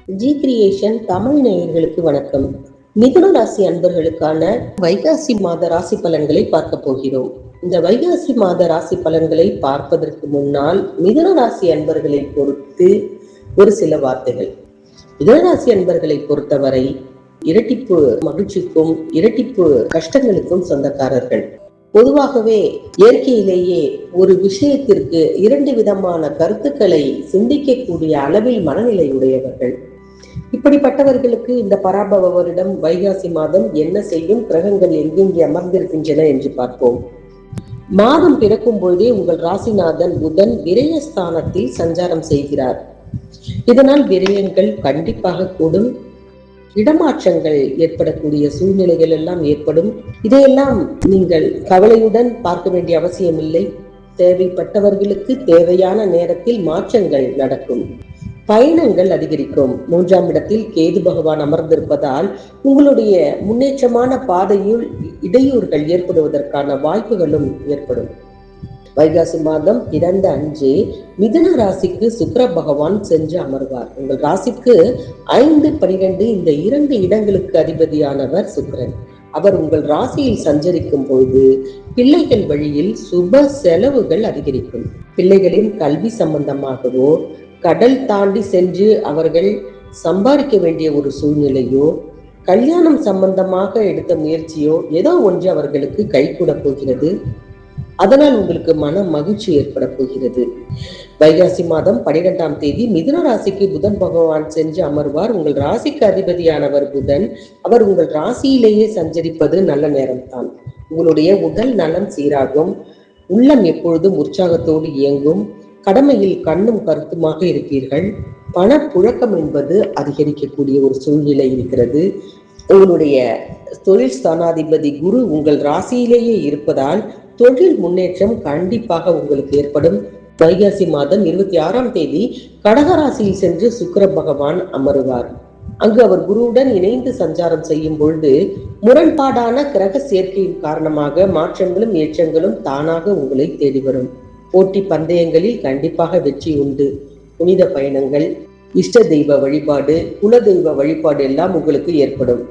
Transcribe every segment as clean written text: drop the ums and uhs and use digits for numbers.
G creation Tamil நேயர்களுக்கு வணக்கம். மிதுன ராசி அன்பர்களுக்கான வைகாசி மாத ராசி பலன்களை பார்க்க போகிறோம். இந்த வைகாசி மாத ராசி பலன்களை பார்ப்பதற்கு முன்னால் மிதுன ராசி அன்பர்களை பொறுத்து ஒரு சில வார்த்தைகள். மிதுன ராசி அன்பர்களை பொறுத்தவரை இரட்டிப்பு மகிழ்ச்சிக்கும் இரட்டிப்பு கஷ்டங்களுக்கும் சொந்தக்காரர்கள். பொதுவாகவே இயற்கையிலேயே ஒரு விஷயத்திற்கு இரண்டு விதமான கருத்துக்களை சிந்திக்கக்கூடிய அளவில் மனநிலை உடையவர்கள். இப்படிப்பட்டவர்களுக்கு இந்த பராபவ வருடம் வைகாசி மாதம் என்ன செய்யும், கிரகங்கள் எங்கெங்கே அமர்ந்திருக்கின்றன என்று பார்ப்போம். மாதம் பிறக்கும் பொழுதே உங்கள் ராசிநாதன் புதன் விரயஸ்தானத்தில் சஞ்சாரம் செய்கிறார். இதனால் விரயங்கள் கண்டிப்பாக கூடும். இடமாற்றங்கள் ஏற்படக்கூடிய சூழ்நிலைகள் எல்லாம் ஏற்படும். இதையெல்லாம் நீங்கள் கவலையுடன் பார்க்க வேண்டிய அவசியம் இல்லை. தேவைப்பட்டவர்களுக்கு தேவையான நேரத்தில் மாற்றங்கள் நடக்கும். பயணங்கள் அதிகரிக்கும். 3ஆம் இடத்தில் கேது பகவான் அமர்ந்திருப்பதால் உங்களுடைய முன்னேற்றமான பாதையில் இடையூறுகள் ஏற்படுவதற்கான வாய்ப்புகளும் ஏற்படும். வைகாசி மாதம் பிறந்த அன்று மிதுன ராசிக்கு சுக்கிர பகவான் சென்று அமர்வார். உங்கள் ராசிக்கு 5, 12 இந்த 2 இடங்களுக்கு அதிபதியானவர் சுக்கிரன். அவர் உங்கள் ராசியில் சஞ்சரிக்கும் பொழுது பிள்ளைகள் வழியில் சுப செலவுகள் அதிகரிக்கும். பிள்ளைகளின் கல்வி சம்பந்தமாகவோ, கடல் தாண்டி சென்று அவர்கள் சம்பாதிக்க வேண்டிய ஒரு சூழ்நிலையோ, கல்யாணம் சம்பந்தமாக எடுத்த முயற்சியோ ஏதோ ஒன்று அவர்களுக்கு கைகூட போகிறது. அதனால் உங்களுக்கு மன மகிழ்ச்சி ஏற்பட போகிறது. வைகாசி மாதம் 12ஆம் தேதி மிதுன ராசிக்கு புதன் பகவான் சென்று அமர்வார். உங்கள் ராசிக்கு அதிபதியானவர் புதன். அவர் உங்கள் ராசியிலேயே சஞ்சரிப்பது நல்ல நேரம்தான். உங்களுடைய உடல் நலம் சீராகும். உள்ளம் எப்பொழுதும் உற்சாகத்தோடு இயங்கும். கடமையில் கண்ணும் கருத்துமாக இருப்பீர்கள். பணப்புழக்கம் என்பது அதிகரிக்கக்கூடிய ஒரு சூழ்நிலை இருக்கிறது. உங்களுடைய தொழில் ஸ்தானாதிபதி குரு உங்கள் ராசியிலேயே இருப்பதால் தொழில் முன்னேற்றம் கண்டிப்பாக உங்களுக்கு ஏற்படும். வைகாசி மாதம் 26ஆம் தேதி கடகராசியில் சென்று சுக்கிர பகவான் அமருவார். அங்கு அவர் குருவுடன் இணைந்து சஞ்சாரம் செய்யும் பொழுது முரண்பாடான கிரக சேர்க்கையின் காரணமாக மாற்றங்களும் ஏற்றங்களும் தானாக உங்களை தேடி வரும். போட்டி பந்தயங்களில் கண்டிப்பாக வெற்றி உண்டு. புனித பயணங்கள், இஷ்ட தெய்வ வழிபாடு, குல தெய்வ வழிபாடு எல்லாம் உங்களுக்கு ஏற்படும்.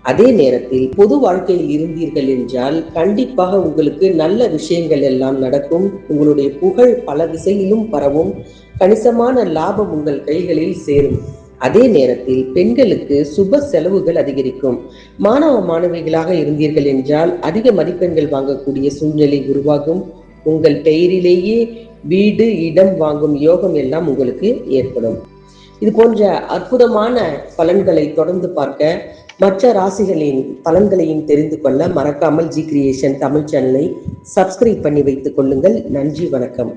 அதே நேரத்தில் பொது வாழ்க்கையில் இருந்தீர்கள் என்றால் கண்டிப்பாக உங்களுக்கு நல்ல விஷயங்கள் எல்லாம் நடக்கும். உங்களுடைய புகழ் பல திசையிலும் பரவும். கணிசமான லாபம் உங்கள் கைகளில் சேரும். அதே நேரத்தில் பெண்களுக்கு சுப செலவுகள் அதிகரிக்கும். மாணவ மாணவிகளாக இருந்தீர்கள் என்றால் அதிக மதிப்பெண்கள் வாங்கக்கூடிய சூழ்நிலை உருவாகும். உங்கள் பெயரிலேயே வீடு, இடம் வாங்கும் யோகம் எல்லாம் உங்களுக்கு ஏற்படும். இது போன்ற அற்புதமான பலன்களை தொடர்ந்து பார்க்க, மற்ற ராசிகளின் பலன்களையும் தெரிந்து கொள்ள மறக்காமல் ஜி கிரியேஷன் தமிழ் சேனலை சப்ஸ்கிரைப் பண்ணி வைத்துக் கொள்ளுங்கள். நன்றி, வணக்கம்.